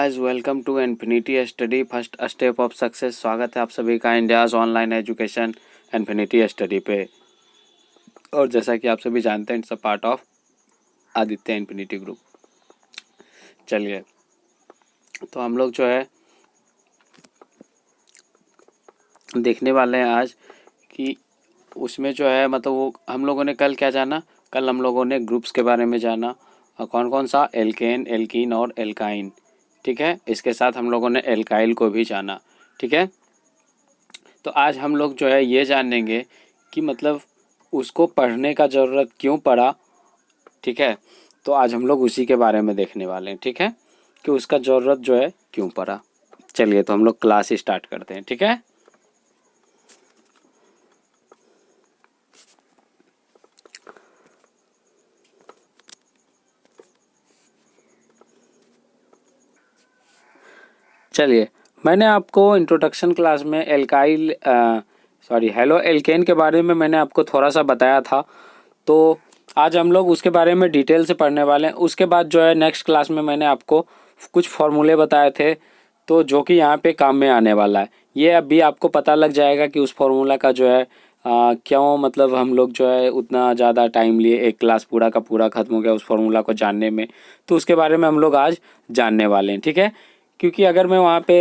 Guys, welcome to Infinity Study first step of success. स्वागत है आप सभी का India's online education Infinity Study पे। और जैसा कि आप सभी जानते हैं, it's a part of Aditya Infinity Group. चलिए, तो हम लोग जो है देखने वाले हैं आज कि उसमें जो है मतलब वो हम लोगों ने कल क्या जाना। कल हम लोगों ने ग्रुप्स के बारे में जाना, कौन कौन सा, एल्केन, एल्कीन और एल्काइन। ठीक है, इसके साथ हम लोगों ने एल्काइल को भी जाना। ठीक है, तो आज हम लोग जो है ये जानेंगे कि मतलब उसको पढ़ने का ज़रूरत क्यों पड़ा। ठीक है, तो आज हम लोग उसी के बारे में देखने वाले हैं। ठीक है, कि उसका ज़रूरत जो है क्यों पड़ा। चलिए, तो हम लोग क्लास स्टार्ट करते हैं। ठीक है, चलिए, मैंने आपको इंट्रोडक्शन क्लास में हेलो एल्केन के बारे में मैंने आपको थोड़ा सा बताया था। तो आज हम लोग उसके बारे में डिटेल से पढ़ने वाले हैं। उसके बाद जो है नेक्स्ट क्लास में मैंने आपको कुछ फॉर्मूले बताए थे, तो जो कि यहाँ पे काम में आने वाला है। ये अभी आपको पता लग जाएगा कि उस फॉर्मूला का जो है क्यों मतलब हम लोग जो है उतना ज़्यादा टाइम लिए, एक क्लास पूरा का पूरा ख़त्म हो गया उस फॉर्मूला को जानने में। तो उसके बारे में हम लोग आज जानने वाले हैं। ठीक है, क्योंकि अगर मैं वहाँ पे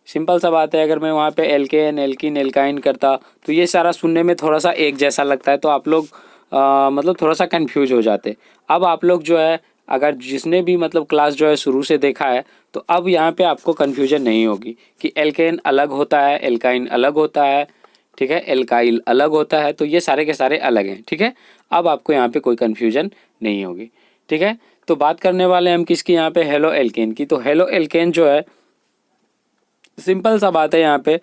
सिंपल सा बात है, अगर मैं वहाँ पे एल्केन, एल्कीन, एल्काइन करता तो ये सारा सुनने में थोड़ा सा एक जैसा लगता है, तो आप लोग मतलब थोड़ा सा कंफ्यूज हो जाते। अब आप लोग जो है अगर जिसने भी मतलब क्लास जो है शुरू से देखा है, तो अब यहाँ पे आपको कन्फ्यूजन नहीं होगी कि एल्केन अलग होता है, एल्काइन अलग होता है। ठीक है, एल्काइल अलग होता है, तो ये सारे के सारे अलग हैं। ठीक है, अब आपको यहाँ पे कोई कन्फ्यूजन नहीं होगी। ठीक है, तो बात करने वाले हैं हम किसकी, यहाँ पे हेलो एल्केन की। तो हेलो एल्केन जो है सिंपल सा बात है यहाँ पे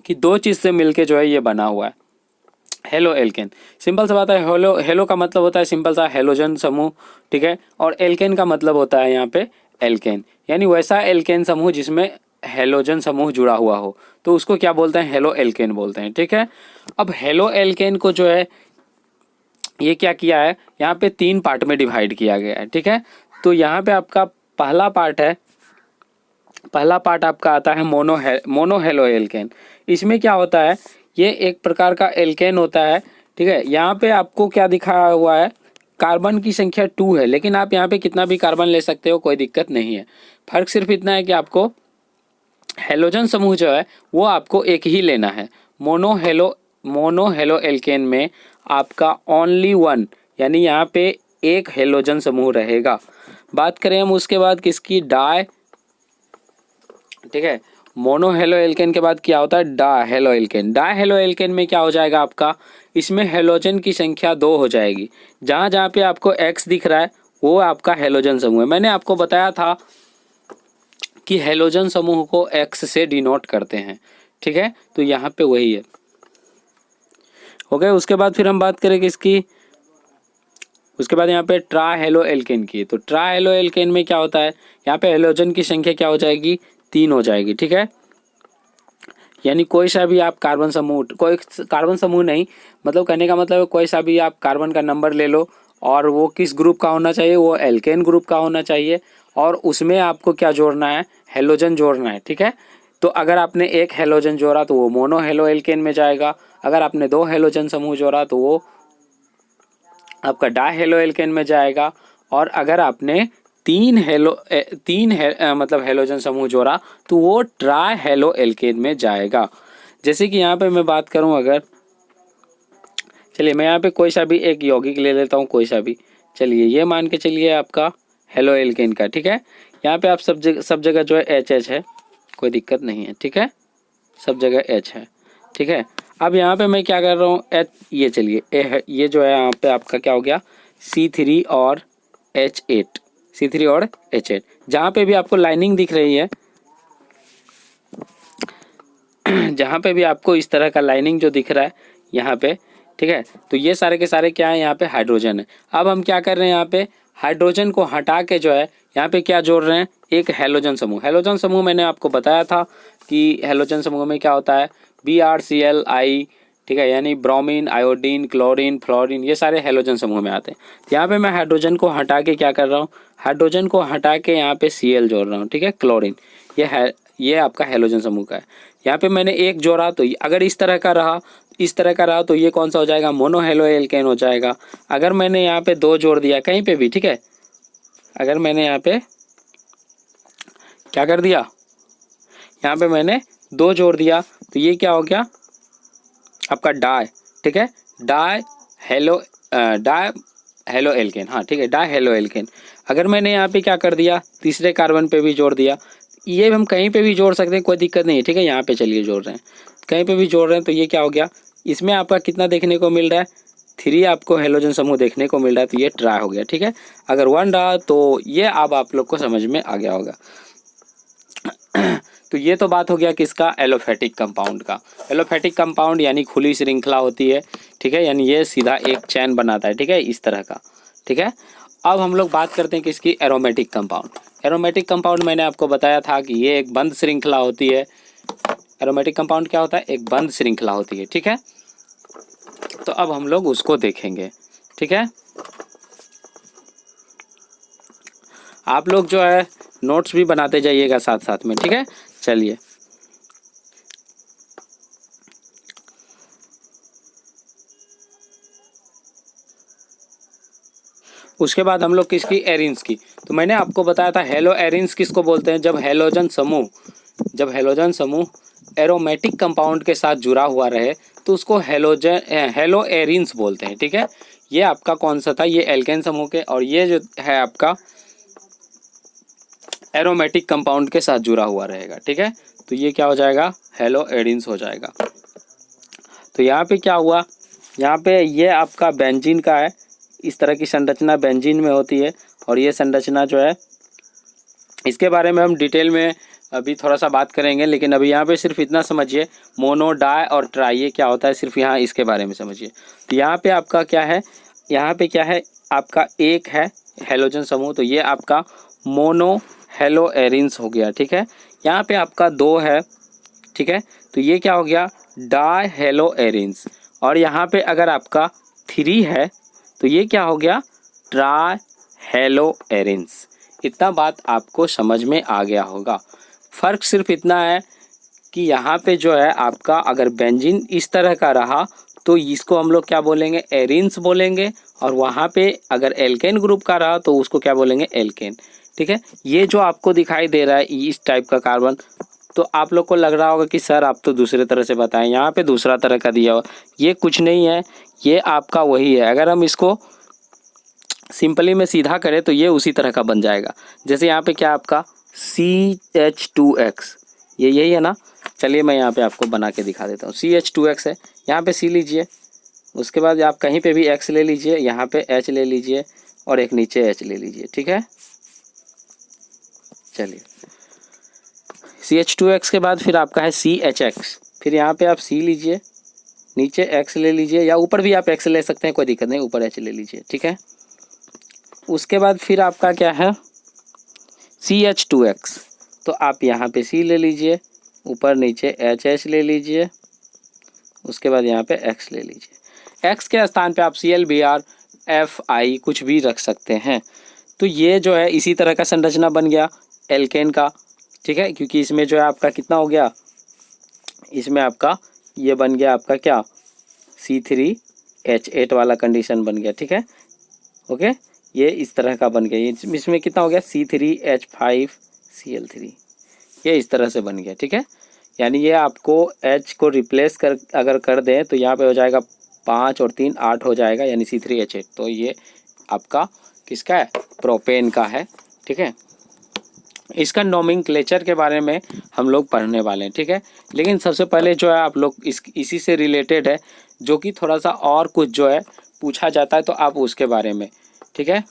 कि दो चीज़ से मिलके जो है ये बना हुआ है हेलो एल्केन। सिंपल सा बात है, हेलो हेलो का मतलब होता है सिंपल सा हेलोजन समूह। ठीक है, और एल्केन का मतलब होता है यहाँ पे एल्केन, यानी वैसा एल्केन समूह जिसमें हेलोजन समूह जुड़ा हुआ हो, तो उसको क्या बोलते हैं, हेलो एल्केन बोलते हैं। ठीक है, अब हेलो एल्केन को जो है ये क्या किया है, यहाँ पे 3 पार्ट में डिवाइड किया गया है। ठीक है, तो यहाँ पे आपका पहला पार्ट आपका आता है मोनो हेलो एल्केन। इसमें क्या होता है, ये एक प्रकार का एल्केन होता है। ठीक है, यहाँ पे आपको क्या दिखाया हुआ है, कार्बन की संख्या 2 है, लेकिन आप यहाँ पे कितना भी कार्बन ले सकते हो, कोई दिक्कत नहीं है। फर्क सिर्फ इतना है कि आपको हेलोजन समूह जो है वो आपको एक ही लेना है। मोनो हेलो एल्केन में आपका ओनली 1, यानी यहाँ पे एक हेलोजन समूह रहेगा। बात करें हम उसके बाद किसकी, ठीक है, मोनो हेलो एल्केन के बाद क्या होता है, डाहेलो एल्केन। डाहेलो एल्केन में क्या हो जाएगा आपका, इसमें हेलोजन की संख्या 2 हो जाएगी। जहाँ जहाँ पे आपको X दिख रहा है वो आपका हेलोजन समूह है। मैंने आपको बताया था कि हेलोजन समूह को X से डिनोट करते हैं। ठीक है, तो यहाँ पे वही है। ओके, उसके बाद फिर हम बात करें किसकी, उसके बाद यहाँ पे ट्रा हेलो एल्केन की। तो ट्रा हेलो एल्केन में क्या होता है, यहाँ पे हेलोजन की संख्या क्या हो जाएगी, 3 हो जाएगी। ठीक है, यानी कोई सा भी आप कोई कार्बन समूह नहीं, मतलब कहने का मतलब कोई सा भी आप कार्बन का नंबर ले लो और वो किस ग्रुप का होना चाहिए, वो एल्केन ग्रुप का होना चाहिए, और उसमें आपको क्या जोड़ना है, हेलोजन जोड़ना है। ठीक है, तो अगर आपने एक हेलोजन जोड़ा तो वो मोनो हेलो एल्केन में जाएगा। अगर आपने 2 हेलोजन समूह जोड़ा तो वो आपका डा हेलो एल्केन में जाएगा। और अगर आपने मतलब हेलोजन समूह जोड़ा तो वो ट्रा हेलो एल्केन में जाएगा। जैसे कि यहाँ पे मैं बात करूँ, अगर चलिए मैं यहाँ पे कोई सा भी एक यौगिक ले लेता हूँ, कोई सा भी, चलिए ये मान के चलिए आपका हेलो एल्केन का। ठीक है, यहाँ पे आप सब जगह जो है एच है, कोई दिक्कत नहीं है। ठीक है, सब जगह एच है। ठीक है, अब यहाँ पे मैं क्या कर रहा हूँ, एच, ये चलिए ये जो है यहाँ पे आपका क्या हो गया, C3 और H8, C3 और H8। जहाँ पे भी आपको लाइनिंग दिख रही है, जहाँ पे भी आपको इस तरह का लाइनिंग जो दिख रहा है यहाँ पे, ठीक है, तो ये सारे के सारे क्या है, यहाँ पे हाइड्रोजन है। अब हम क्या कर रहे हैं, यहाँ पे हाइड्रोजन को हटा के जो है यहाँ पे क्या जोड़ रहे हैं, एक हेलोजन समूह। हेलोजन समूह मैंने आपको बताया था कि हेलोजन समूह में क्या होता है, BrCl ठीक है, यानी ब्रोमीन, आयोडीन, क्लोरीन, फ्लोरीन, ये सारे हैलोजन समूह में आते हैं। तो यहाँ पे मैं हाइड्रोजन को हटा के क्या कर रहा हूँ, हाइड्रोजन को हटा के यहाँ पे Cl जोड़ रहा हूँ। ठीक है, क्लोरीन, ये आपका हैलोजन समूह का है। यहाँ पे मैंने एक जोड़ा, तो अगर इस तरह का रहा तो ये कौन सा हो जाएगा, मोनो हेलो एल्केन हो जाएगा। अगर मैंने यहाँ पे 2 जोड़ दिया कहीं पे भी, ठीक है, अगर मैंने यहाँ पे क्या कर दिया, यहाँ पे मैंने 2 जोड़ दिया, तो ये क्या हो गया आपका डाई। ठीक है, डाई हेलो एल्केन, हाँ ठीक है, डाई हेलो एल्केन। अगर मैंने यहाँ पे क्या कर दिया, तीसरे कार्बन पे भी जोड़ दिया, ये हम कहीं पे भी जोड़ सकते हैं, कोई दिक्कत नहीं है। ठीक है, यहाँ पे चलिए जोड़ रहे हैं, कहीं पे भी जोड़ रहे हैं, तो ये क्या हो गया, इसमें आपका कितना देखने को मिल रहा है, 3 आपको हेलोजन समूह देखने को मिल रहा है, तो ये ट्राई हो गया। ठीक है, अगर 1 रहा तो ये अब आप लोग को समझ में आ गया होगा। तो ये तो बात हो गया किसका, एलोफेटिक कंपाउंड का। एलोफेटिक कंपाउंड यानी खुली श्रृंखला होती है। ठीक है, यानी ये सीधा एक चैन बनाता है। ठीक है, इस तरह का। ठीक है, अब हम लोग बात करते हैं किसकी, एरोमेटिक कंपाउंड। एरोमेटिक कंपाउंड मैंने आपको बताया था कि ये एक बंद श्रृंखला होती है। एरोमेटिक कंपाउंड क्या होता है, एक बंद श्रृंखला होती है। ठीक है, तो अब हम लोग उसको देखेंगे। ठीक है, आप लोग जो है नोट्स भी बनाते जाइएगा साथ साथ में। ठीक है, चलिए उसके बाद हम लोग किसकी, एरिन्स की। तो मैंने आपको बताया था हेलो एरिन्स किसको बोलते हैं, जब हेलोजन समूह एरोमेटिक कंपाउंड के साथ जुड़ा हुआ रहे तो उसको हेलो एरिन्स बोलते हैं। ठीक है, ये आपका कौन सा था, ये एल्केन समूह के, और ये जो है आपका एरोमेटिक कंपाउंड के साथ जुड़ा हुआ रहेगा। ठीक है, तो ये क्या हो जाएगा, हेलो एरिन्स हो जाएगा। तो यहाँ पे क्या हुआ, यहाँ पे ये आपका बेंजीन का है, इस तरह की संरचना बेंजीन में होती है, और ये संरचना जो है इसके बारे में हम डिटेल में अभी थोड़ा सा बात करेंगे, लेकिन अभी यहाँ पे सिर्फ इतना समझिए, मोनो, डाई और ट्राई ये क्या होता है, सिर्फ यहाँ इसके बारे में समझिए। तो यहाँ पे आपका क्या है, यहाँ पे क्या है आपका एक है हेलोजन समूह, तो ये आपका मोनो हेलो एरिन्स हो गया। ठीक है, यहाँ पे आपका 2 है। ठीक है, तो ये क्या हो गया, डाई हेलो एरिन्स, और यहाँ पे अगर आपका 3 है तो ये क्या हो गया, ट्राई हेलो एरिन्स। इतना बात आपको समझ में आ गया होगा। फ़र्क सिर्फ इतना है कि यहाँ पे जो है आपका अगर बेंजीन इस तरह का रहा तो इसको हम लोग क्या बोलेंगे, एरिन्स बोलेंगे, और वहाँ पे अगर एल्केन ग्रुप का रहा तो उसको क्या बोलेंगे, एल्केन। ठीक है, ये जो आपको दिखाई दे रहा है इस टाइप का कार्बन, तो आप लोग को लग रहा होगा कि सर आप तो दूसरे तरह से बताएं, यहाँ पे दूसरा तरह का दिया हुआ, ये कुछ नहीं है, ये आपका वही है। अगर हम इसको सिंपली में सीधा करें तो ये उसी तरह का बन जाएगा। जैसे यहाँ पे क्या आपका CH2X, ये यही है ना। चलिए मैं यहाँ पे आपको बना के दिखा देता हूँ। CH2X है, यहाँ पे C लीजिए, उसके बाद आप कहीं पे भी X ले लीजिए, यहाँ पे H ले लीजिए, और एक नीचे H ले लीजिए। ठीक है, चलिए CH2X के बाद फिर आपका है CHX, फिर यहाँ पे आप C लीजिए, नीचे X ले लीजिए, या ऊपर भी आप X ले सकते हैं, कोई दिक्कत नहीं, ऊपर H ले लीजिए। ठीक है, उसके बाद फिर आपका क्या है CH2X, तो आप यहाँ पे C ले लीजिए, ऊपर नीचे HH ले लीजिए, उसके बाद यहाँ पे X ले लीजिए। X के स्थान पे आप ClBr Fi कुछ भी रख सकते हैं। तो ये जो है इसी तरह का संरचना बन गया एल्केन का। ठीक है, क्योंकि इसमें जो है आपका कितना हो गया, इसमें आपका ये बन गया आपका क्या, C3H8 वाला कंडीशन बन गया। ठीक है, ओके, ये इस तरह का बन गया, इसमें कितना हो गया, C3H5Cl3, ये इस तरह से बन गया। ठीक है, यानी ये आपको H को रिप्लेस कर अगर कर दें तो यहाँ पे हो जाएगा 5 और 3 8 हो जाएगा, यानी C3H8। तो ये आपका किसका है, प्रोपेन का है। ठीक है, इसका नोमेनक्लेचर के बारे में हम लोग पढ़ने वाले हैं। ठीक है, लेकिन सबसे पहले जो है आप लोग इसी से रिलेटेड है, जो कि थोड़ा सा और कुछ जो है पूछा जाता है, तो आप उसके बारे में। ठीक है,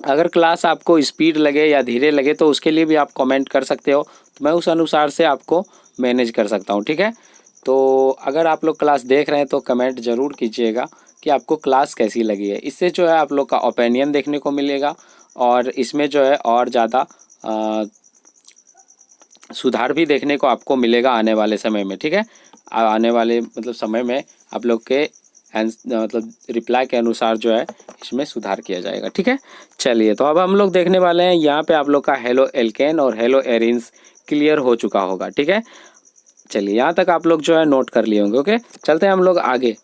अगर क्लास आपको स्पीड लगे या धीरे लगे तो उसके लिए भी आप कमेंट कर सकते हो, तो मैं उस अनुसार से आपको मैनेज कर सकता हूँ। ठीक है, तो अगर आप लोग क्लास देख रहे हैं तो कमेंट ज़रूर कीजिएगा कि आपको क्लास कैसी लगी है। इससे जो है आप लोग का ओपिनियन देखने को मिलेगा, और इसमें जो है और ज़्यादा सुधार भी देखने को आपको मिलेगा आने वाले समय में। ठीक है, आने वाले मतलब समय में आप लोग के मतलब रिप्लाई के अनुसार जो है इसमें सुधार किया जाएगा। ठीक है, चलिए तो अब हम लोग देखने वाले हैं यहाँ पे आप लोग का हेलो एल्केन और हेलो एरिन्स क्लियर हो चुका होगा। ठीक है, चलिए यहाँ तक आप लोग जो है नोट कर लिए होंगे। ओके, चलते हैं हम लोग आगे।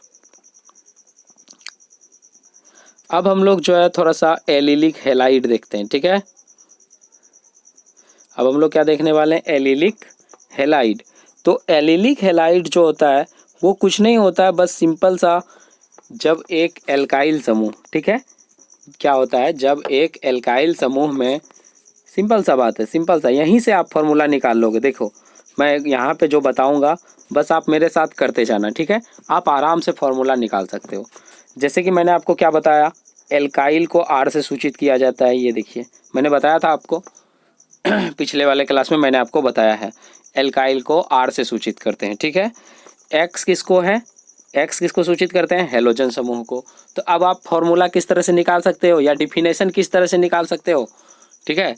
अब हम लोग जो है थोड़ा सा एलिलिक हैलाइड देखते हैं। ठीक है, अब हम लोग क्या देखने वाले हैं, एलिलिक हैलाइड। तो एलिलिक हैलाइड जो होता है वो कुछ नहीं होता है, बस सिंपल सा जब एक एल्काइल समूह, ठीक है, क्या होता है जब एक एल्काइल समूह में, सिंपल सा बात है, सिंपल सा, यहीं से आप फॉर्मूला निकाल लोगे। देखो मैं यहाँ पे जो बताऊँगा बस आप मेरे साथ करते जाना। ठीक है, आप आराम से फॉर्मूला निकाल सकते हो। जैसे कि मैंने आपको क्या बताया, एल्काइल को आर से सूचित किया जाता है। ये देखिए मैंने बताया था आपको पिछले वाले क्लास में मैंने आपको बताया है, एल्काइल को आर से सूचित करते हैं। ठीक है, एक्स किसको है, एक्स किसको सूचित करते हैं, हेलोजन समूह को। तो अब आप फॉर्मूला किस तरह से निकाल सकते हो या डिफिनेशन किस तरह से निकाल सकते हो। ठीक है,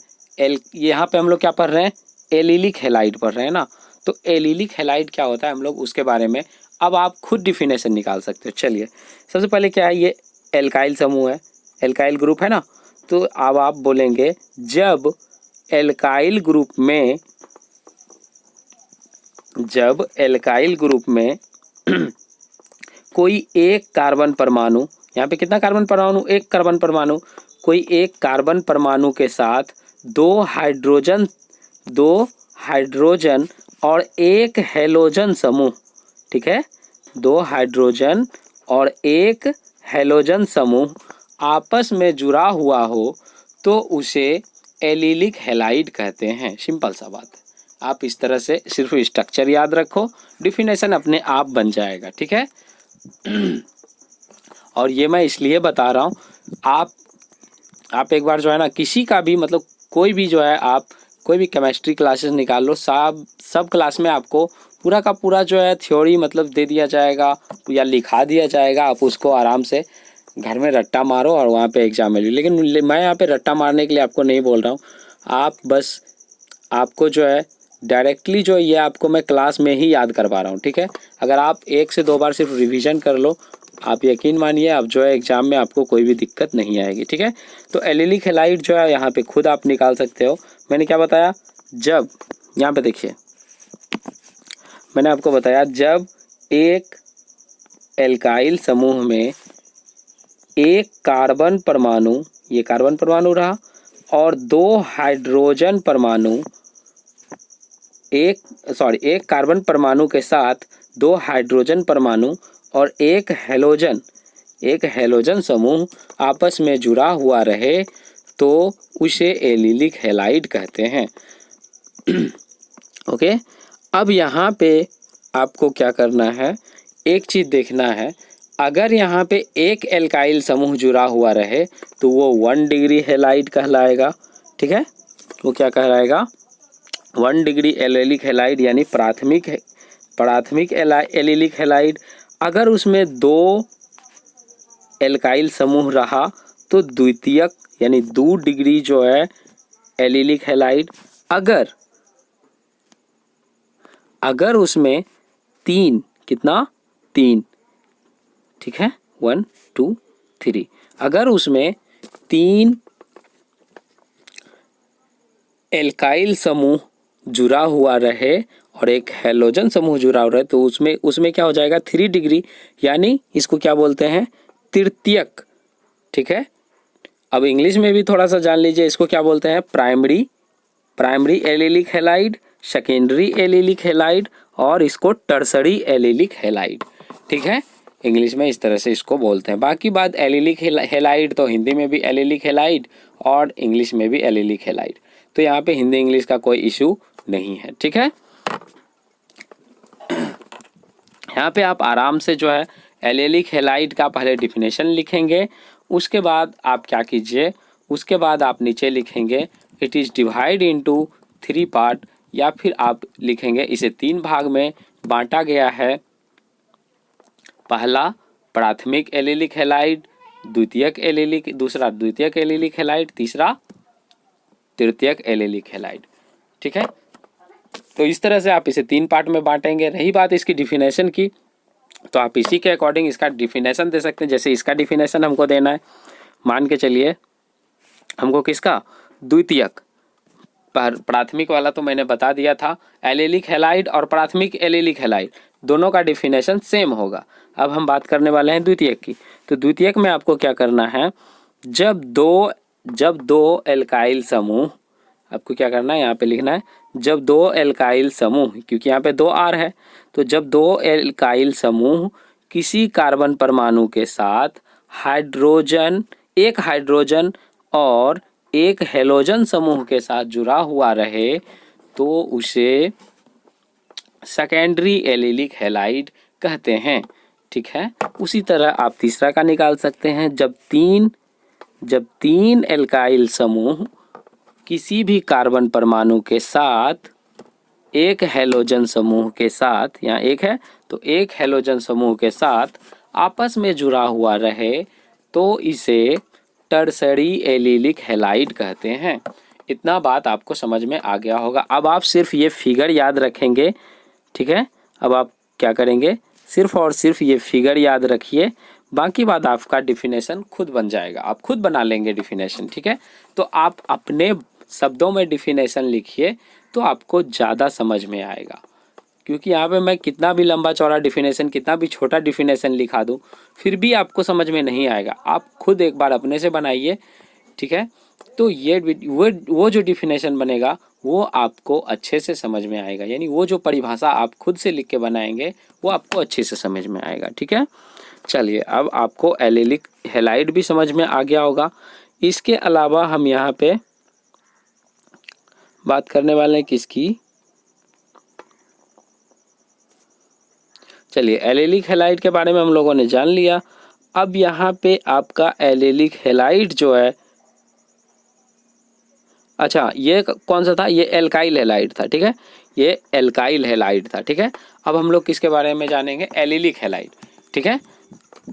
यहाँ पे हम लोग क्या पढ़ रहे हैं, एलिलिक हैलाइड पढ़ रहे हैं ना। तो एलिलिक हैलाइड क्या होता है हम लोग उसके बारे में अब आप खुद डिफिनेशन निकाल सकते हो। चलिए सबसे पहले क्या है, ये एल्काइल समूह है, एल्काइल ग्रुप है ना। तो अब आप बोलेंगे जब एल्काइल ग्रुप में, जब एल्काइल ग्रुप में कोई एक कार्बन परमाणु, यहाँ पे कितना कार्बन परमाणु, एक कार्बन परमाणु, कोई एक कार्बन परमाणु के साथ दो हाइड्रोजन और एक हेलोजन समूह, ठीक है, दो हाइड्रोजन और एक हेलोजन समूह आपस में जुड़ा हुआ हो तो उसे एलिलिक हैलाइड कहते हैं। सिंपल सा बात है, आप इस तरह से सिर्फ स्ट्रक्चर याद रखो, डिफिनेशन अपने आप बन जाएगा। ठीक है और ये मैं इसलिए बता रहा हूँ, आप एक बार जो है ना किसी का भी मतलब कोई भी जो है आप कोई भी केमिस्ट्री क्लासेस निकाल लो, सब क्लास में आपको पूरा का पूरा जो है थ्योरी मतलब दे दिया जाएगा या लिखा दिया जाएगा। आप उसको आराम से घर में रट्टा मारो और वहाँ पे एग्जाम में लो। लेकिन मैं यहाँ पे रट्टा मारने के लिए आपको नहीं बोल रहा हूँ, आप बस आपको जो है डायरेक्टली जो ये आपको मैं क्लास में ही याद करवा रहा हूँ। ठीक है, अगर आप 1 से 2 बार सिर्फ रिवीजन कर लो, आप यकीन मानिए आप जो है एग्जाम में आपको कोई भी दिक्कत नहीं आएगी। ठीक है, तो एलिलिक हैलाइड जो है यहाँ पे खुद आप निकाल सकते हो। मैंने क्या बताया, जब यहाँ पे देखिए मैंने आपको बताया जब एक एल्काइल समूह में एक कार्बन परमाणु, ये कार्बन परमाणु रहा, और दो हाइड्रोजन परमाणु, एक कार्बन परमाणु के साथ दो हाइड्रोजन परमाणु और एक हेलोजन समूह आपस में जुड़ा हुआ रहे तो उसे एलिलिक हैलाइड कहते हैं। ओके, अब यहाँ पे आपको क्या करना है, एक चीज़ देखना है, अगर यहाँ पे एक एल्काइल समूह जुड़ा हुआ रहे तो वो 1 डिग्री हैलाइड कहलाएगा। ठीक है, वो क्या कहलाएगा, 1 डिग्री एलिलिक हैलाइड यानी प्राथमिक एलिलिक हैलाइड। अगर उसमें 2 एल्काइल समूह रहा तो द्वितीयक यानी 2 डिग्री जो है एलिलिक हैलाइड। अगर उसमें 3, कितना, 3, ठीक है, 1 2 3, अगर उसमें 3 एल्काइल समूह जुड़ा हुआ रहे और एक हेलोजन समूह जुड़ा हुआ रहे तो उसमें क्या हो जाएगा, 3 डिग्री, यानी इसको क्या बोलते हैं, तृतीयक। ठीक है, अब इंग्लिश में भी थोड़ा सा जान लीजिए, इसको क्या बोलते हैं, primary allylic halide, secondary allylic halide और इसको टर्सरी एलिलिक हैलाइड। ठीक है, इंग्लिश में इस तरह से इसको बोलते हैं। बाकी बात एलिलिक हैलाइड तो हिंदी में भी एलिलिक हैलाइड और इंग्लिश में भी एलिलिक हैलाइड, तो यहाँ पे हिंदी इंग्लिश का कोई इशू नहीं है। ठीक है, यहाँ पे आप आराम से जो है एलिलिक हैलाइड का पहले डिफिनेशन लिखेंगे, उसके बाद आप क्या कीजिए, उसके बाद आप नीचे लिखेंगे it is divide into 3 part, या फिर आप लिखेंगे इसे 3 भाग में बांटा गया है। पहला प्राथमिक एलिलिक हैलाइड, दूसरा द्वितीयक एलिलिक हैलाइड, तीसरा तृतीयक एलिलिक हैलाइड। ठीक है, तो इस तरह से आप इसे 3 पार्ट में बांटेंगे। रही बात इसकी डिफिनेशन की, तो आप इसी के अकॉर्डिंग इसका डिफिनेशन दे सकते हैं। जैसे इसका डिफिनेशन हमको देना है, मान के चलिए हमको किसका, द्वितीयक, प्राथमिक वाला तो मैंने बता दिया था, एलिलिक हैलाइड और प्राथमिक एलिलिक हैलाइड दोनों का डिफिनेशन सेम होगा। अब हम बात करने वाले हैं द्वितीयक की। तो द्वितीयक में आपको क्या करना है, जब दो एल्काइल समूह, आपको क्या करना है यहाँ पे लिखना है, जब दो एल्काइल समूह, क्योंकि यहाँ पे 2 R है, तो जब 2 एल्काइल समूह किसी कार्बन परमाणु के साथ एक हाइड्रोजन और एक हेलोजन समूह के साथ जुड़ा हुआ रहे तो उसे सेकेंडरी एलिलिक हैलाइड कहते हैं। ठीक है, उसी तरह आप तीसरा का निकाल सकते हैं, जब तीन एल्काइल समूह किसी भी कार्बन परमाणु के साथ एक हेलोजन समूह के साथ, यहाँ एक है तो एक हेलोजन समूह के साथ आपस में जुड़ा हुआ रहे तो इसे टर्सरी एलिलिक हैलाइड कहते हैं। इतना बात आपको समझ में आ गया होगा। अब आप सिर्फ ये फिगर याद रखेंगे। ठीक है, अब आप क्या करेंगे, सिर्फ और सिर्फ ये फिगर याद रखिए, बाकी बात आपका डिफिनेशन खुद बन जाएगा, आप खुद बना लेंगे डिफिनेशन। ठीक है, तो आप अपने शब्दों में डिफिनेशन लिखिए तो आपको ज़्यादा समझ में आएगा, क्योंकि यहाँ पे मैं कितना भी लंबा चौड़ा डिफिनेशन, कितना भी छोटा डिफिनेशन लिखा दूँ फिर भी आपको समझ में नहीं आएगा। आप खुद एक बार अपने से बनाइए। ठीक है, तो ये वो जो डिफिनेशन बनेगा वो आपको अच्छे से समझ में आएगा, यानी वो जो परिभाषा आप खुद से लिख के बनाएंगे वो आपको अच्छे से समझ में आएगा। ठीक है, चलिए अब आपको एलिलिक हैलाइड भी समझ में आ गया होगा। इसके अलावा हम यहाँ पे बात करने वाले हैं किसकी, चलिए एलिलिक हैलाइड के बारे में हम लोगों ने जान लिया। अब यहाँ पे आपका एलिलिक हैलाइड जो है, अच्छा ये कौन सा था, ये एल्काइल हैलाइड था। ठीक है, ये एल्काइल हैलाइड था। ठीक है, अब हम लोग किसके बारे में जानेंगे, एलिलिक हैलाइड। ठीक है,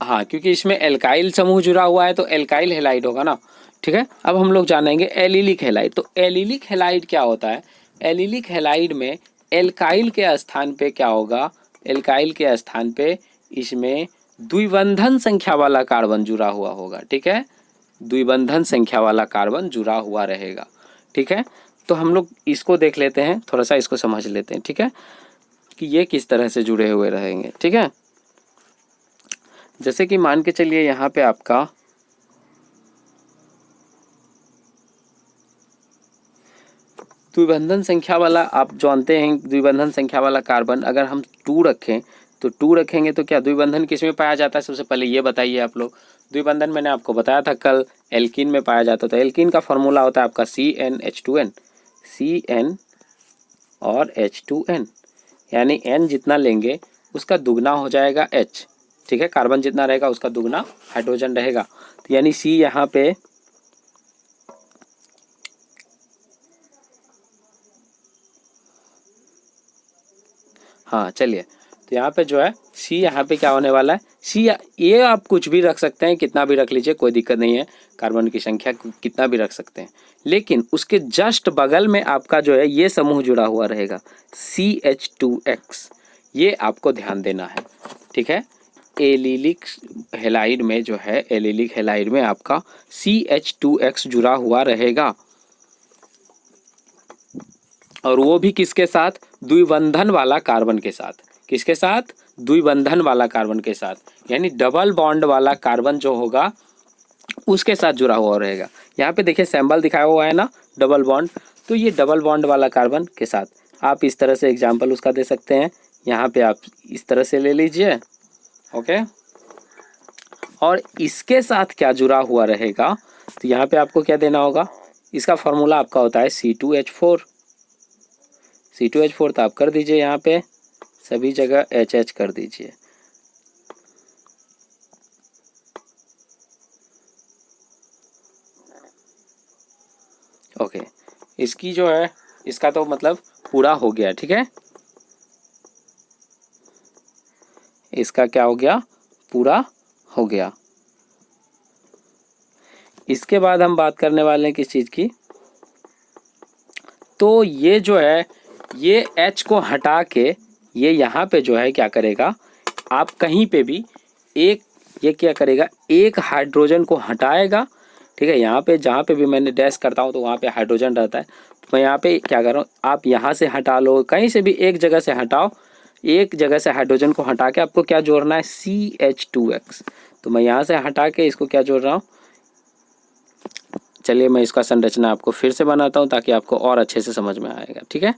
हाँ क्योंकि इसमें एल्काइल समूह जुड़ा हुआ है तो एल्काइल हैलाइड होगा ना। ठीक है, अब हम लोग जानेंगे एलिलिक हैलाइड। तो एलिलिक हैलाइड क्या होता है, एलिलिक हैलाइड में एल्काइल के स्थान पे क्या होगा, एल्काइल के स्थान पे इसमें द्विबंधन संख्या वाला कार्बन जुड़ा हुआ होगा। ठीक है, द्विबंधन संख्या वाला कार्बन जुड़ा हुआ रहेगा। ठीक है, तो हम लोग इसको देख लेते हैं, थोड़ा सा इसको समझ लेते हैं। ठीक है, कि ये किस तरह से जुड़े हुए रहेंगे। ठीक है, जैसे कि मान के चलिए यहाँ पे आपका द्विबंधन संख्या वाला, आप जानते हैं द्विबंधन संख्या वाला कार्बन अगर हम 2 रखें तो 2 रखेंगे तो क्या द्विबंधन किस में पाया जाता है, सबसे पहले ये बताइए आप लोग। द्विबंधन मैंने आपको बताया था कल, एल्कीन में पाया जाता है। तो एल्कीन का फॉर्मूला होता है आपका CnH2n, Cn और H2n, यानी n जितना लेंगे उसका दुगना हो जाएगा H। ठीक है, कार्बन जितना रहेगा उसका दुगना हाइड्रोजन रहेगा, तो यानी C यहाँ पे हाँ चलिए, तो यहाँ पे जो है C यहाँ पे क्या होने वाला है, C ये आप कुछ भी रख सकते हैं, कितना भी रख लीजिए, कोई दिक्कत नहीं है, कार्बन की संख्या कितना भी रख सकते हैं, लेकिन उसके जस्ट बगल में आपका जो है ये समूह जुड़ा हुआ रहेगा CH2X, ये आपको ध्यान देना है। ठीक है, एलिलिक हैलाइड में जो है, एलिलिक हैलाइड में आपका CH2X जुड़ा हुआ रहेगा, और वो भी किसके साथ, द्विबंधन वाला कार्बन के साथ। किसके साथ, द्विबंधन वाला कार्बन के साथ, यानी डबल बॉन्ड वाला कार्बन जो होगा उसके साथ जुड़ा हुआ रहेगा। यहाँ पे देखिए सिंबल दिखाया हुआ है ना, डबल बॉन्ड, तो ये डबल बॉन्ड वाला कार्बन के साथ आप इस तरह से एग्जाम्पल उसका दे सकते हैं। यहाँ पे आप इस तरह से ले लीजिए। ओके, और इसके साथ क्या जुड़ा हुआ रहेगा, तो यहाँ पे आपको क्या देना होगा, इसका फॉर्मूला आपका होता है C2H4। C2H4 तो आप कर दीजिए, यहाँ पे सभी जगह HH कर दीजिए। ओके, इसकी जो है, इसका तो मतलब पूरा हो गया। ठीक है, इसका क्या हो गया, पूरा हो गया। इसके बाद हम बात करने वाले हैं किस चीज़ की, तो ये जो है ये H को हटा के ये यहाँ पे जो है क्या करेगा, आप कहीं पे भी एक, ये क्या करेगा, एक हाइड्रोजन को हटाएगा, ठीक है। यहाँ पे जहाँ पे भी मैंने डैश करता हूँ तो वहाँ पे हाइड्रोजन रहता है, तो मैं यहाँ पे क्या कर रहा हूँ, आप यहाँ से हटा लो, कहीं से भी एक जगह से हटाओ, एक जगह से हाइड्रोजन को हटा के आपको क्या जोड़ना है, CH2X। तो मैं यहाँ से हटा के इसको क्या जोड़ रहा हूँ, चलिए मैं इसका संरचना आपको फिर से बनाता हूँ ताकि आपको और अच्छे से समझ में आएगा, ठीक है।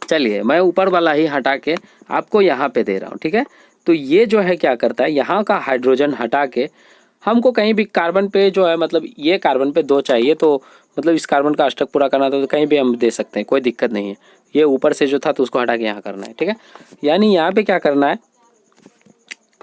चलिए मैं ऊपर वाला ही हटा के आपको यहाँ पे दे रहा हूँ, ठीक है। तो ये जो है क्या करता है, यहाँ का हाइड्रोजन हटा के हमको कहीं भी कार्बन पे जो है, मतलब ये कार्बन पे 2 चाहिए, तो मतलब इस कार्बन का अष्टक पूरा करना था तो कहीं भी हम दे सकते हैं, कोई दिक्कत नहीं है। ये ऊपर से जो था तो उसको हटा के यहाँ करना है, ठीक है। यानी यहाँ पे क्या करना है,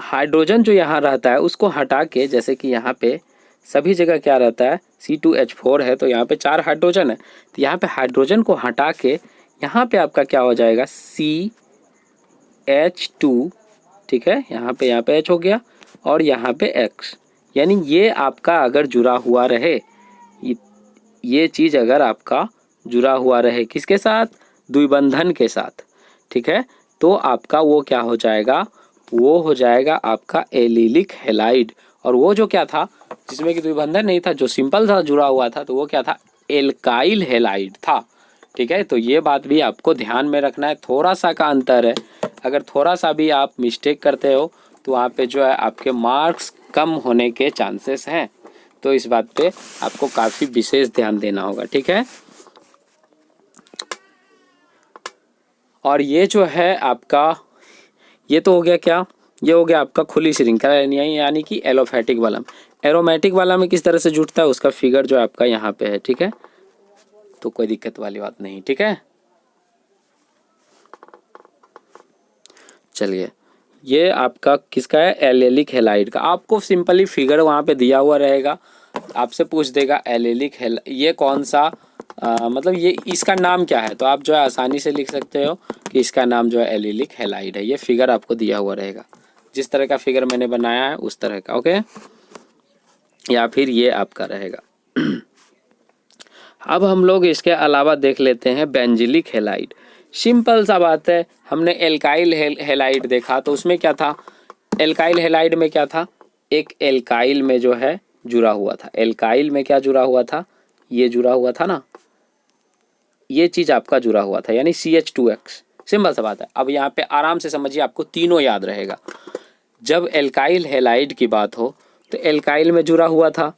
हाइड्रोजन जो यहाँ रहता है उसको हटा के, जैसे कि यहाँ पे सभी जगह क्या रहता है, C2H4 है, तो यहाँ पे 4 हाइड्रोजन है, तो यहाँ पे हाइड्रोजन को हटा के यहाँ पे आपका क्या हो जाएगा, CH2, ठीक है। यहाँ पे H हो गया और यहाँ पे X, यानी ये आपका अगर जुड़ा हुआ रहे, ये चीज़ अगर आपका जुड़ा हुआ रहे किसके साथ, द्विबंधन के साथ, ठीक है, तो आपका वो क्या हो जाएगा, वो हो जाएगा आपका एलिलिक हैलाइड। और वो जो क्या था जिसमें कि द्विबंधन नहीं था, जो सिंपल था जुड़ा हुआ था, तो वो क्या था, एल्काइल हैलाइड था, ठीक है। तो ये बात भी आपको ध्यान में रखना है, थोड़ा सा का अंतर है, अगर थोड़ा सा भी आप मिस्टेक करते हो तो वहाँ पे जो है आपके मार्क्स कम होने के चांसेस हैं, तो इस बात पे आपको काफ़ी विशेष ध्यान देना होगा, ठीक है। और ये जो है आपका, ये तो हो गया क्या, ये हो गया आपका खुली श्रृंखला, यानी कि एलोफैटिक वाला। एरोमेटिक वाला में किस तरह से जुड़ता है उसका फिगर जो आपका यहाँ पे है, ठीक है, तो कोई दिक्कत वाली बात नहीं, ठीक है। चलिए ये आपका किसका है, एलिलिक हैलाइड का। आपको सिंपली फिगर वहाँ पे दिया हुआ रहेगा, आपसे पूछ देगा एलिलिक ये कौन सा मतलब ये इसका नाम क्या है, तो आप जो है आसानी से लिख सकते हो कि इसका नाम जो है एलिलिक हैलाइड है। ये फिगर आपको दिया हुआ रहेगा, जिस तरह का फिगर मैंने बनाया है उस तरह का, ओके, या फिर ये आपका रहेगा। अब हम लोग इसके अलावा देख लेते हैं बेंजिलिक हैलाइड। सिंपल सा बात है, हमने एल्काइल हैलाइड देखा तो उसमें क्या था, एल्काइल हैलाइड में क्या था, एक एल्काइल में जो है जुड़ा हुआ था, एल्काइल में क्या जुड़ा हुआ था, ये जुड़ा हुआ था ना, ये चीज़ आपका जुड़ा हुआ था, यानी CH2X। सिंपल सा बात है। अब यहाँ पे आराम से समझिए, आपको तीनों याद रहेगा। जब एल्काइल हैलाइड की बात हो तो एल्काइल में जुड़ा हुआ था,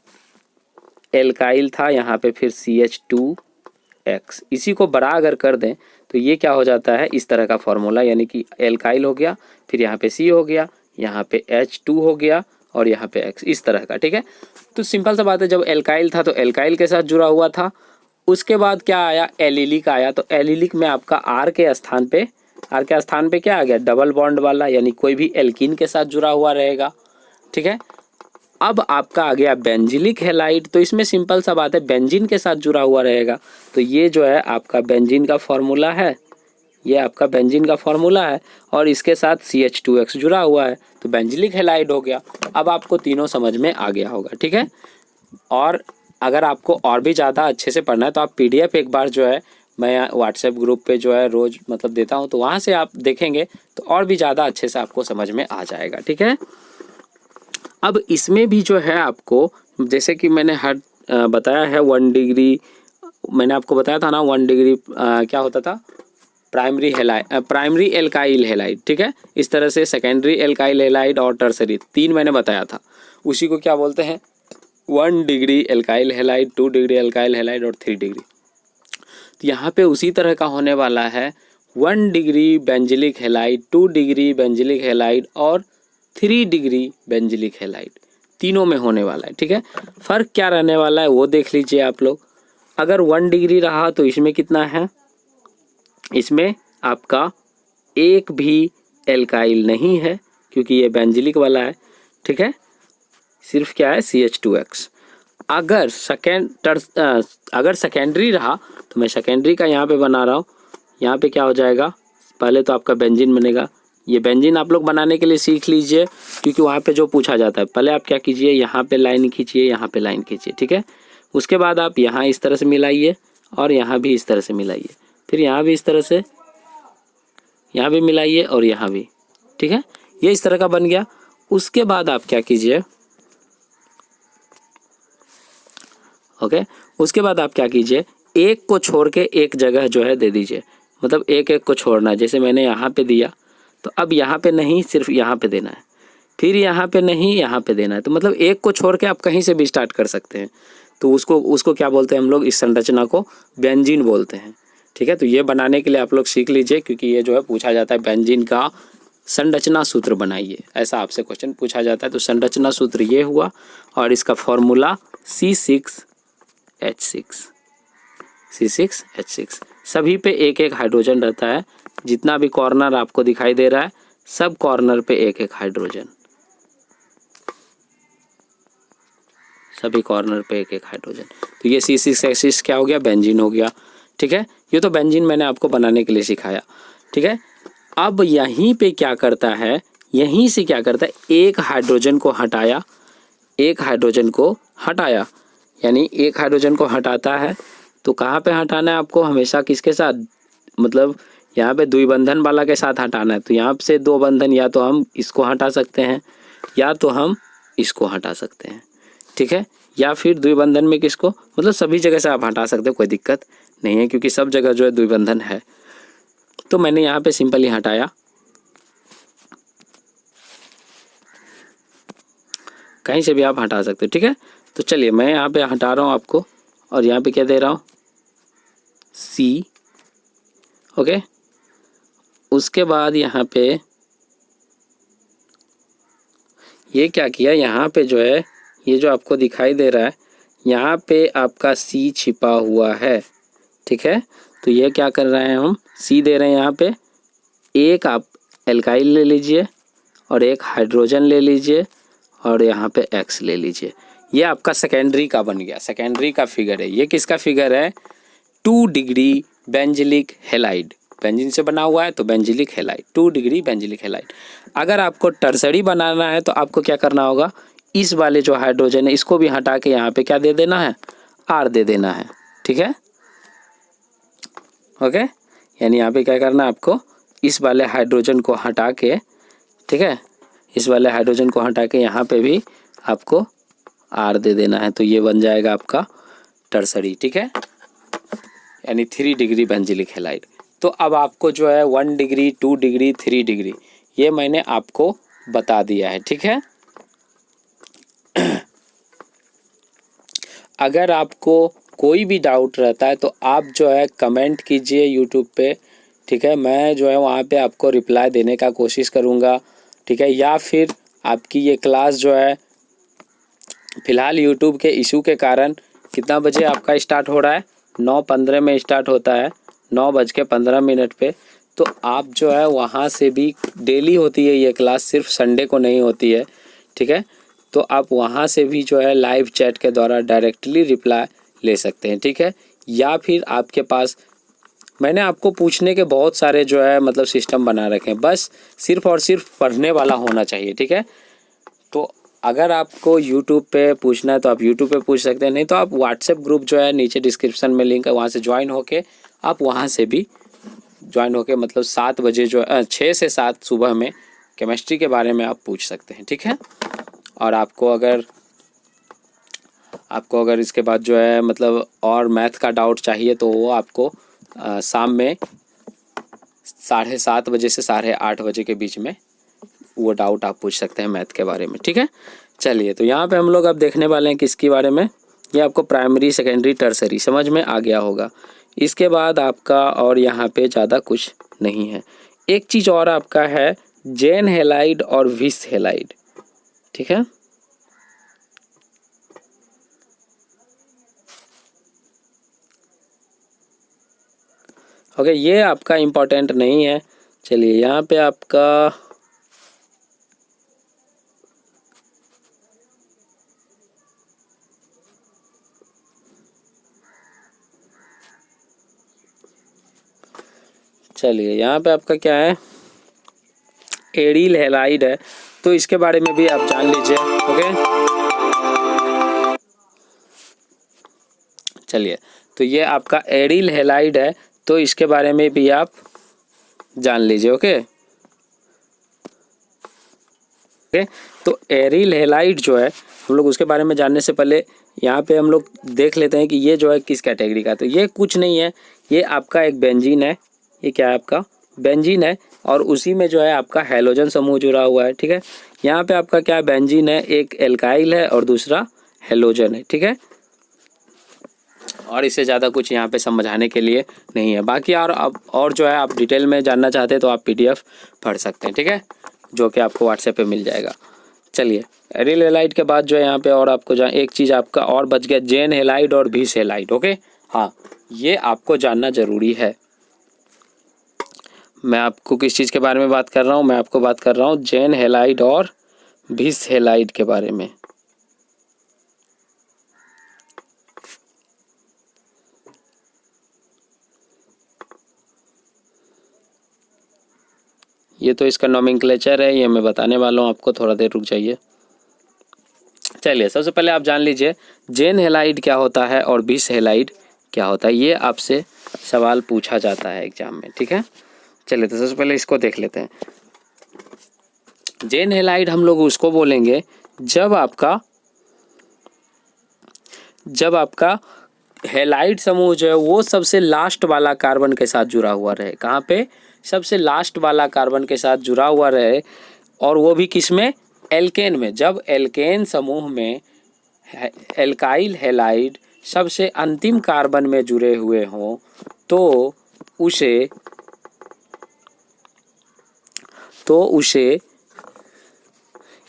एल्काइल था, यहाँ पे फिर CH2X, इसी को बड़ा अगर कर दें तो ये क्या हो जाता है, इस तरह का फॉर्मूला, यानी कि एल्काइल हो गया, फिर यहाँ पे C हो गया, यहाँ पे H2 हो गया और यहाँ पे X, इस तरह का, ठीक है। तो सिंपल सा बात है, जब एल्काइल था तो एल्काइल के साथ जुड़ा हुआ था, उसके बाद क्या आया, एलिलिक आया, तो एलिलिक में आपका R के स्थान पे क्या आ गया, डबल बॉन्ड वाला, यानी कोई भी एल्कीन के साथ जुड़ा हुआ रहेगा, ठीक है। अब आपका आ गया बेंजिलिक हैलाइड, तो इसमें सिंपल सा बात है, बेंजीन के साथ जुड़ा हुआ रहेगा, तो ये जो है आपका बेंजीन का फॉर्मूला है, ये आपका बेंजीन का फॉर्मूला है, और इसके साथ CH2X जुड़ा हुआ है, तो बेंजिलिक हैलाइड हो गया। अब आपको तीनों समझ में आ गया होगा, ठीक है। और अगर आपको और भी ज़्यादा अच्छे से पढ़ना है तो आप PDF एक बार जो है मैं व्हाट्सएप ग्रुप पे जो है रोज़ मतलब देता हूँ, तो वहाँ से आप देखेंगे तो और भी ज़्यादा अच्छे से आपको समझ में आ जाएगा, ठीक है। अब इसमें भी जो है आपको, जैसे कि मैंने बताया है 1 डिग्री, मैंने आपको बताया था ना 1 डिग्री क्या होता था, प्राइमरी एल्काइल हैलाइड, ठीक है। इस तरह से सेकेंडरी एल्काइल हैलाइड और टर्सरी, 3 मैंने बताया था, उसी को क्या बोलते हैं, 1 degree alkyl halide, 2 degree alkyl halide और 3 डिग्री। तो यहाँ पे उसी तरह का होने वाला है, 1 degree benzylic halide, 2 degree benzylic halide और 3 डिग्री बेंजिलिक हैलाइड, तीनों में होने वाला है, ठीक है। फ़र्क क्या रहने वाला है वो देख लीजिए आप लोग। अगर 1 डिग्री रहा तो इसमें कितना है, इसमें आपका एक भी एल्काइल नहीं है क्योंकि ये बेंजिलिक वाला है, ठीक है, सिर्फ क्या है CH2X। अगर सेकेंडरी रहा तो मैं सेकेंडरी का यहाँ पे बना रहा हूँ, यहाँ पे क्या हो जाएगा, पहले तो आपका बेंजीन बनेगा, ये बेंजीन आप लोग बनाने के लिए सीख लीजिए, क्योंकि वहाँ पे जो पूछा जाता है। पहले आप क्या कीजिए, यहाँ पे लाइन खींचिए, यहाँ पे लाइन खींचिए, ठीक है। उसके बाद आप यहाँ इस तरह से मिलाइए और यहाँ भी इस तरह से मिलाइए, फिर यहाँ भी इस तरह से, यहाँ भी मिलाइए और यहाँ भी, ठीक है। ये इस तरह का बन गया। उसके बाद आप क्या कीजिए, ओके, उसके बाद आप क्या कीजिए, एक को छोड़ के एक जगह जो है दे दीजिए, मतलब एक एक को छोड़ना है। जैसे मैंने यहाँ पे दिया, तो अब यहाँ पे नहीं, सिर्फ यहाँ पे देना है, फिर यहाँ पे नहीं, यहाँ पे देना है। तो मतलब एक को छोड़ के आप कहीं से भी स्टार्ट कर सकते हैं। तो उसको क्या बोलते हैं हम लोग, इस संरचना को बेंजीन बोलते हैं, ठीक है। तो ये बनाने के लिए आप लोग सीख लीजिए, क्योंकि ये जो है पूछा जाता है, बेंजीन का संरचना सूत्र बनाइए, ऐसा आपसे क्वेश्चन पूछा जाता है। तो संरचना सूत्र ये हुआ और इसका फॉर्मूला C6H6। सभी पे एक एक हाइड्रोजन रहता है। जितना भी कॉर्नर आपको दिखाई दे रहा है, सब कॉर्नर पे एक एक हाइड्रोजन, सभी कॉर्नर पे एक एक हाइड्रोजन। तो ये C6H6 क्या हो गया, बेंजीन हो गया, ठीक है। ये तो बेंजीन मैंने आपको बनाने के लिए सिखाया, ठीक है। अब यहीं पे क्या करता है, यहीं से क्या करता है, एक हाइड्रोजन को हटाया, एक हाइड्रोजन को हटाया, यानी एक हाइड्रोजन को हटाता है। तो कहाँ पे हटाना है आपको, हमेशा किसके साथ, मतलब यहाँ पे द्विबंधन वाला के साथ हटाना है। तो यहाँ से दो बंधन, या तो हम इसको हटा सकते हैं या तो हम इसको हटा सकते हैं, ठीक है। या फिर द्विबंधन में किसको, मतलब सभी जगह से आप हटा सकते हो, कोई दिक्कत नहीं है, क्योंकि सब जगह जो है द्विबंधन है। तो मैंने यहाँ पे सिंपली हटाया, कहीं से भी आप हटा सकते हो, ठीक है। तो चलिए मैं यहाँ पे हटा रहा हूँ आपको, और यहाँ पे क्या दे रहा हूँ, C, ओके। उसके बाद यहाँ पे ये क्या किया, यहाँ पे जो है, ये जो आपको दिखाई दे रहा है, यहाँ पे आपका C छिपा हुआ है, ठीक है। तो ये क्या कर रहे हैं, हम C दे रहे हैं यहाँ पे। एक आप एल्काइल ले लीजिए और एक हाइड्रोजन ले लीजिए और यहाँ पे X ले लीजिए। ये आपका सेकेंडरी का बन गया, सेकेंडरी का फिगर है। ये किसका फिगर है, 2 डिग्री बेंजिलिक हैलाइड, बेंजीन से बना हुआ है तो benzylic halide, 2 degree benzylic halide. अगर आपको टर्सरी बनाना है तो आपको क्या करना होगा, इस वाले जो हाइड्रोजन है इसको भी हटा के यहाँ पे क्या दे देना है, R दे देना है, ठीक है, ओके। यानी यहाँ पे क्या करना है आपको, इस वाले हाइड्रोजन को हटा के, ठीक है, इस वाले हाइड्रोजन को हटा के यहाँ पे भी आपको R दे देना है। तो ये बन जाएगा आपका टर्सरी, ठीक है, यानी 3 डिग्री बेंजिलिक हैलाइड। तो अब आपको जो है 1 डिग्री, 2 डिग्री, 3 डिग्री, ये मैंने आपको बता दिया है, ठीक है। अगर आपको कोई भी डाउट रहता है तो आप जो है कमेंट कीजिए यूट्यूब पे, ठीक है। मैं जो है वहाँ पे आपको रिप्लाई देने का कोशिश करूँगा, ठीक है। या फिर आपकी ये क्लास जो है फ़िलहाल यूट्यूब के इशू के कारण, कितना बजे आपका स्टार्ट हो रहा है, 9:15 में स्टार्ट होता है, 9:15 पे। तो आप जो है वहाँ से भी डेली होती है ये क्लास, सिर्फ संडे को नहीं होती है, ठीक है। तो आप वहाँ से भी जो है लाइव चैट के द्वारा डायरेक्टली रिप्लाई ले सकते हैं, ठीक है। या फिर आपके पास, मैंने आपको पूछने के बहुत सारे जो है मतलब सिस्टम बना रखे हैं, बस सिर्फ और सिर्फ पढ़ने वाला होना चाहिए, ठीक है। तो अगर आपको यूट्यूब पे पूछना है तो आप यूट्यूब पे पूछ सकते हैं, नहीं तो आप व्हाट्सएप ग्रुप जो है नीचे डिस्क्रिप्शन में लिंक है, वहाँ से ज्वाइन होके आप वहाँ से भी ज्वाइन होके मतलब 7 बजे जो 6 से 7 सुबह में केमिस्ट्री के बारे में आप पूछ सकते हैं, ठीक है। और आपको अगर इसके बाद जो है मतलब और मैथ का डाउट चाहिए तो वो आपको शाम में 7:30 बजे से 8:30 बजे के बीच में वो डाउट आप पूछ सकते हैं मैथ के बारे में, ठीक है। चलिए, तो यहाँ पे हम लोग अब देखने वाले हैं किसके बारे में, ये आपको प्राइमरी, सेकेंडरी, टर्सरी समझ में आ गया होगा। इसके बाद आपका और यहाँ पे ज़्यादा कुछ नहीं है। एक चीज़ और आपका है, जेन हैलाइड और विस हैलाइड, ठीक है। ओके, ये आपका इम्पोर्टेंट नहीं है। चलिए यहाँ पे आपका चलिए यहाँ पे आपका क्या है, एरिल हैलाइड है, तो इसके बारे में भी आप जान लीजिए। ओके, चलिए, तो ये आपका एरिल हैलाइड है, तो इसके बारे में भी आप जान लीजिए। ओके, तो एरिल हैलाइड जो है, हम लोग उसके बारे में जानने से पहले यहाँ पे हम लोग देख लेते हैं कि ये जो है किस कैटेगरी का। तो ये कुछ नहीं है, ये आपका एक बेंजीन है। ये क्या है? आपका बेंजीन है, और उसी में जो है आपका हैलोजन समूह जुड़ा हुआ है। ठीक है, यहाँ पे आपका क्या बेंजीन है, एक एल्काइल है और दूसरा हैलोजन है। ठीक है, और इससे ज़्यादा कुछ यहाँ पे समझाने के लिए नहीं है। बाकी और जो है आप डिटेल में जानना चाहते हैं तो आप PDF पढ़ सकते हैं। ठीक है, जो कि आपको WhatsApp पे मिल जाएगा। चलिए, एरिल हैलाइड के बाद जो है यहाँ पे और आपको एक चीज़ आपका और बच गया, जेन हैलाइड और भिस हैलाइड। ओके, हाँ, ये आपको जानना ज़रूरी है। मैं आपको किस चीज़ के बारे में बात कर रहा हूँ? मैं आपको बात कर रहा हूँ जेन हैलाइड और भिस हैलाइड के बारे में। ये तो इसका नोमेनक्लेचर है, ये मैं बताने वाला हूँ आपको, थोड़ा देर रुक जाइए। चलिए, सबसे पहले आप जान लीजिए जेन हैलाइड क्या होता है और भिस हैलाइड क्या होता है। ये आपसे सवाल पूछा जाता है एग्जाम में। ठीक है, चलिए, तो सबसे पहले इसको देख लेते हैं। जेन हैलाइड हम लोग उसको बोलेंगे जब आपका हैलाइड समूह जो है वो सबसे लास्ट वाला कार्बन के साथ जुड़ा हुआ रहे। कहाँ पे? सबसे लास्ट वाला कार्बन के साथ जुड़ा हुआ रहे, और वो भी किस में? एल्केन में। जब एल्केन समूह में एल्काइल हैलाइड सबसे अंतिम कार्बन में जुड़े हुए हों तो उसे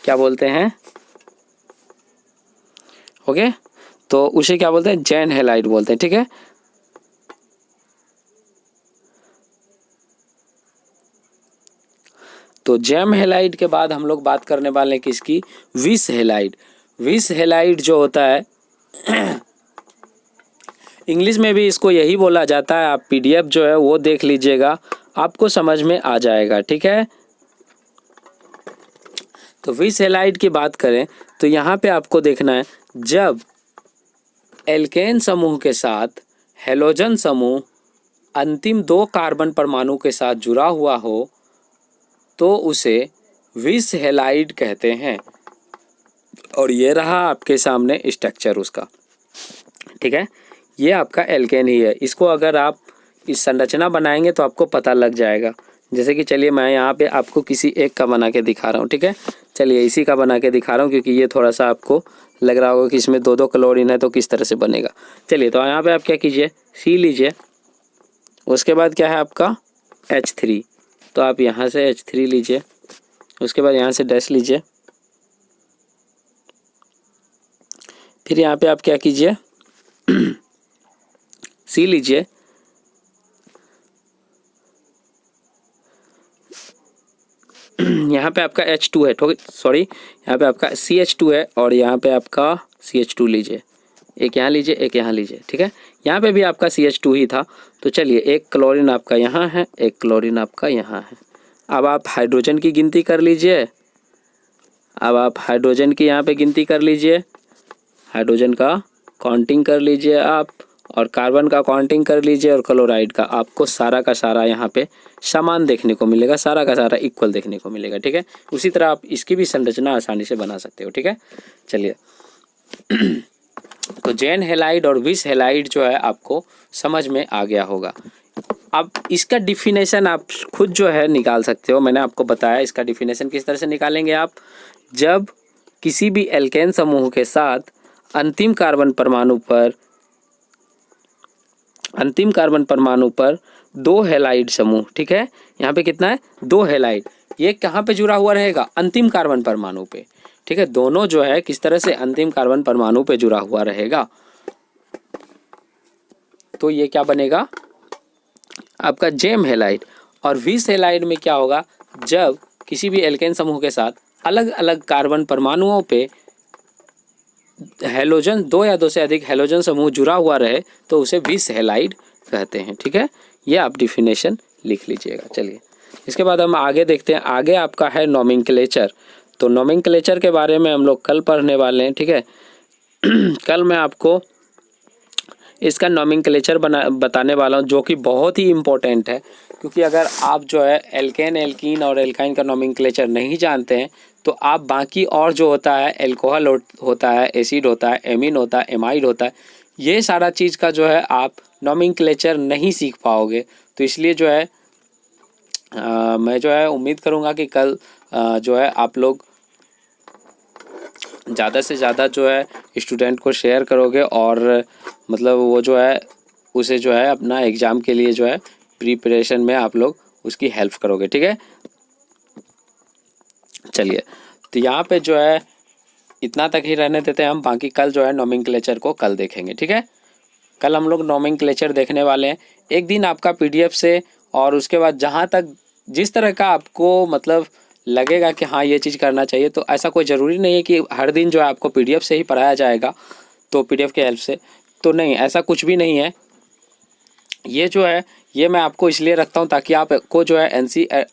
क्या बोलते हैं? ओके, तो उसे क्या बोलते हैं? जेन हैलाइड बोलते हैं। ठीक है, तो जेम हैलाइड के बाद हम लोग बात करने वाले हैं किसकी? विस हैलाइड। विस हैलाइड जो होता है इंग्लिश में भी इसको यही बोला जाता है। आप PDF जो है वो देख लीजिएगा, आपको समझ में आ जाएगा। ठीक है, तो विस हैलाइड की बात करें तो यहाँ पे आपको देखना है, जब एल्केन समूह के साथ हैलोजन समूह अंतिम 2 कार्बन परमाणु के साथ जुड़ा हुआ हो तो उसे विस हैलाइड कहते हैं। और ये रहा आपके सामने स्ट्रक्चर उसका। ठीक है, ये आपका एल्केन ही है। इसको अगर आप इस संरचना बनाएंगे तो आपको पता लग जाएगा। जैसे कि चलिए, मैं यहाँ पे आपको किसी एक का बना के दिखा रहा हूँ। ठीक है, चलिए, इसी का बना के दिखा रहा हूँ क्योंकि ये थोड़ा सा आपको लग रहा होगा कि इसमें 2-2 क्लोरीन है तो किस तरह से बनेगा। चलिए, तो यहाँ पे आप क्या कीजिए, C लीजिए, उसके बाद क्या है आपका H3, तो आप यहाँ से H3 लीजिए, उसके बाद यहाँ से डैश लीजिए, फिर यहाँ पे आप क्या कीजिए C लीजिए, यहाँ पे आपका H2 है, सॉरी, यहाँ पे आपका CH2 है और यहाँ पे आपका CH2 लीजिए, एक यहाँ लीजिए, एक यहाँ लीजिए। ठीक है, यहाँ पे भी आपका CH2 ही था। तो चलिए, एक क्लोरीन आपका यहाँ है, एक क्लोरीन आपका यहाँ है। अब आप हाइड्रोजन की गिनती कर लीजिए। अब आप हाइड्रोजन की यहाँ पे गिनती कर लीजिए, हाइड्रोजन का काउंटिंग कर लीजिए आप, और कार्बन का काउंटिंग कर लीजिए, और क्लोराइड का। आपको सारा का सारा यहाँ पे समान देखने को मिलेगा, सारा का सारा इक्वल देखने को मिलेगा। ठीक है, उसी तरह आप इसकी भी संरचना आसानी से बना सकते हो। ठीक है, चलिए तो जेन हैलाइड और विस हैलाइड जो है आपको समझ में आ गया होगा। अब इसका डिफिनेशन आप खुद जो है निकाल सकते हो। मैंने आपको बताया इसका डिफिनेशन किस तरह से निकालेंगे आप। जब किसी भी एल्केन समूह के साथ अंतिम कार्बन परमाणु पर 2 हैलाइड समूह, ठीक है, यहाँ पे कितना है? 2 हैलाइड। ये कहाँ पे जुड़ा हुआ रहेगा? अंतिम कार्बन परमाणु पे। ठीक है, दोनों जो है किस तरह से अंतिम कार्बन परमाणु पे जुड़ा हुआ रहेगा, तो ये क्या बनेगा? आपका जेम हैलाइड। और विस हैलाइड में क्या होगा? जब किसी भी एल्केन समूह के साथ अलग अलग कार्बन परमाणुओं पे हैलोजन, 2 या 2 से अधिक हैलोजन समूह जुड़ा हुआ रहे तो उसे विस हैलाइड कहते हैं। ठीक है, ये आप डिफिनेशन लिख लीजिएगा। चलिए, इसके बाद हम आगे देखते हैं। आगे आपका है नोमेनक्लेचर। तो नोमेनक्लेचर के बारे में हम लोग कल पढ़ने वाले हैं, ठीक है। कल मैं आपको इसका नोमेनक्लेचर बताने वाला हूँ, जो कि बहुत ही इम्पोर्टेंट है। क्योंकि अगर आप जो है एल्केन, एल्कीन और एल्काइन का नोमेनक्लेचर नहीं जानते हैं तो आप बाकी और जो होता है, एल्कोहल होता है, एसिड होता है, एमीन होता है, एमाइड होता है, ये सारा चीज़ का जो है आप नोमेनक्लेचर नहीं सीख पाओगे। तो इसलिए जो है मैं जो है उम्मीद करूँगा कि कल जो है आप लोग ज़्यादा से ज़्यादा जो है स्टूडेंट को शेयर करोगे और मतलब वो जो है उसे जो है अपना एग्ज़ाम के लिए जो है प्रिपरेशन में आप लोग उसकी हेल्प करोगे, ठीक है। चलिए, तो यहाँ पे जो है इतना तक ही रहने देते हैं हम, बाकी कल जो है नोमेनक्लेचर को कल देखेंगे, ठीक है। कल हम लोग नोमेनक्लेचर देखने वाले हैं। एक दिन आपका पीडीएफ से, और उसके बाद जहाँ तक जिस तरह का आपको मतलब लगेगा कि हाँ ये चीज़ करना चाहिए, तो ऐसा कोई ज़रूरी नहीं है कि हर दिन जो है आपको पीडीएफ से ही पढ़ाया जाएगा, तो पीडीएफ के हेल्प से तो नहीं, ऐसा कुछ भी नहीं है। ये जो है ये मैं आपको इसलिए रखता हूँ ताकि आपको जो है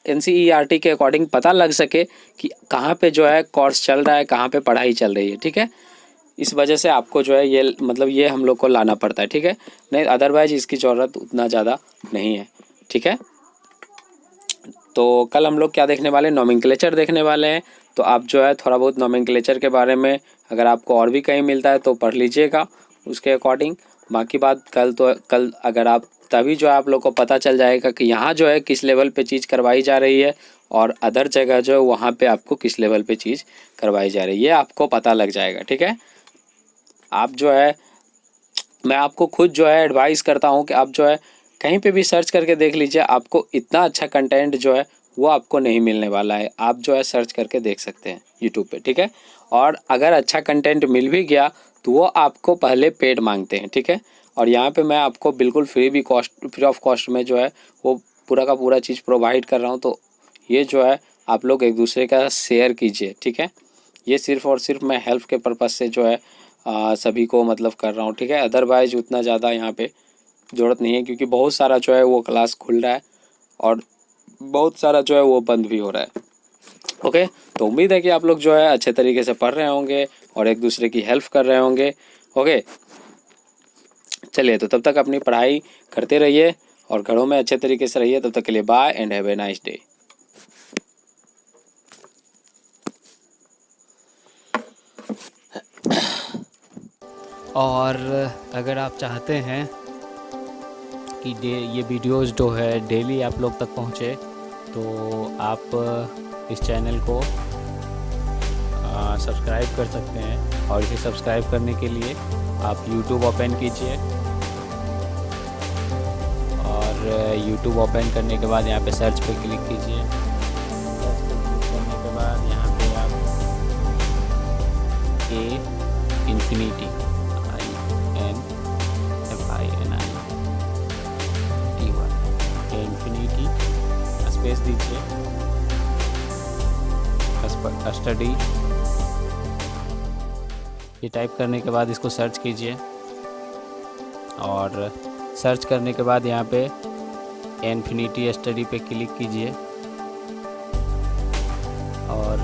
NCERT के अकॉर्डिंग पता लग सके कि कहाँ पे जो है कोर्स चल रहा है, कहाँ पे पढ़ाई चल रही है, ठीक है। इस वजह से आपको जो है ये मतलब ये हम लोग को लाना पड़ता है, ठीक है। नहीं अदरवाइज इसकी ज़रूरत उतना ज़्यादा नहीं है, ठीक है। तो कल हम लोग क्या देखने वाले हैं, नोमेनक्लेचर देखने वाले हैं। तो आप जो है थोड़ा बहुत नोमेनक्लेचर के बारे में अगर आपको और भी कहीं मिलता है तो पढ़ लीजिएगा उसके अकॉर्डिंग। बाकी बात कल अगर आप तभी जो है आप लोग को पता चल जाएगा कि यहाँ जो है किस लेवल पे चीज़ करवाई जा रही है और अदर जगह जो है वहाँ पे आपको किस लेवल पे चीज़ करवाई जा रही है, ये आपको पता लग जाएगा, ठीक है। आप जो है मैं आपको खुद जो है एडवाइस करता हूँ कि आप जो है कहीं पे भी सर्च करके देख लीजिए, आपको इतना अच्छा कंटेंट जो है वो आपको नहीं मिलने वाला है। आप जो है सर्च करके देख सकते हैं यूट्यूब पे, ठीक है। और अगर अच्छा कंटेंट मिल भी गया तो वो आपको पहले पेड मांगते हैं, ठीक है। और यहाँ पे मैं आपको बिल्कुल फ्री ऑफ कॉस्ट में जो है वो पूरा का पूरा चीज़ प्रोवाइड कर रहा हूँ। तो ये जो है आप लोग एक दूसरे का शेयर कीजिए, ठीक है। ये सिर्फ़ और सिर्फ मैं हेल्प के पर्पज़ से जो है सभी को मतलब कर रहा हूँ, ठीक है। अदरवाइज उतना ज़्यादा यहाँ पे ज़रूरत नहीं है, क्योंकि बहुत सारा जो है वो क्लास खुल रहा है और बहुत सारा जो है वो बंद भी हो रहा है, ओके। तो उम्मीद है कि आप लोग जो है अच्छे तरीके से पढ़ रहे होंगे और एक दूसरे की हेल्प कर रहे होंगे, ओके। चलिए, तो तब तक अपनी पढ़ाई करते रहिए और घरों में अच्छे तरीके से रहिए। तब तक के लिए bye and have a nice day. और अगर आप चाहते हैं कि ये वीडियोस जो है डेली आप लोग तक पहुँचे, तो आप इस चैनल को सब्सक्राइब कर सकते हैं। और इसे सब्सक्राइब करने के लिए आप YouTube ओपन कीजिए और YouTube ओपन करने के बाद यहाँ पे सर्च पे क्लिक कीजिए। सर्च पे क्लिक करने के बाद यहाँ पे आप इन्फिनिटी इन्फिनिटी स्पेस दीजिए, स्टडी ये टाइप करने के बाद इसको सर्च कीजिए। और सर्च करने के बाद यहाँ पे इन्फिनिटी स्टडी पे क्लिक कीजिए और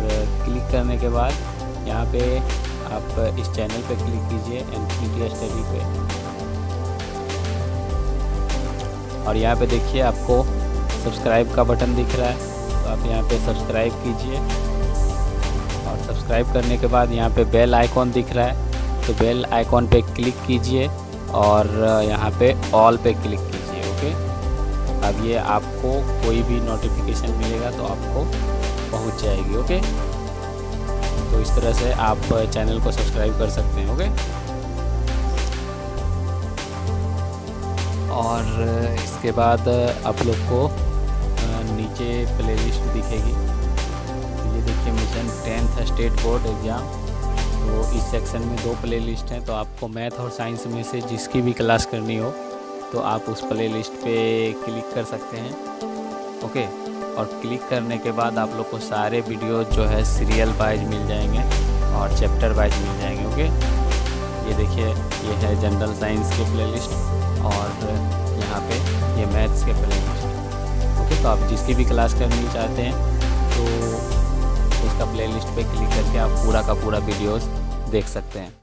क्लिक करने के बाद यहाँ पे आप इस चैनल पे क्लिक कीजिए, इन्फिनिटी स्टडी पे। और यहाँ पे देखिए आपको सब्सक्राइब का बटन दिख रहा है, तो आप यहाँ पे सब्सक्राइब कीजिए। और सब्सक्राइब करने के बाद यहाँ पे बेल आइकॉन दिख रहा है, तो बेल आइकॉन पे क्लिक कीजिए और यहाँ पे ऑल पे क्लिक कीजिए, ओके। अब ये आपको कोई भी नोटिफिकेशन मिलेगा तो आपको पहुँच जाएगी, ओके। तो इस तरह से आप चैनल को सब्सक्राइब कर सकते हैं, ओके। और इसके बाद आप लोग को नीचे प्लेलिस्ट दिखेगी। तो ये देखिए mission 10th state board exam. तो इस सेक्शन में 2 प्लेलिस्ट हैं, तो आपको मैथ और साइंस में से जिसकी भी क्लास करनी हो तो आप उस प्लेलिस्ट पे क्लिक कर सकते हैं, ओके। और क्लिक करने के बाद आप लोग को सारे वीडियो जो है सीरियल वाइज मिल जाएंगे और चैप्टर वाइज मिल जाएंगे, ओके। ये देखिए ये है जनरल साइंस के प्लेलिस्ट और यहाँ पे ये मैथ्स के प्लेलिस्ट, ओके। तो आप जिसकी भी क्लास करनी चाहते हैं तो उसका प्लेलिस्ट पे क्लिक करके आप पूरा का पूरा वीडियोस देख सकते हैं।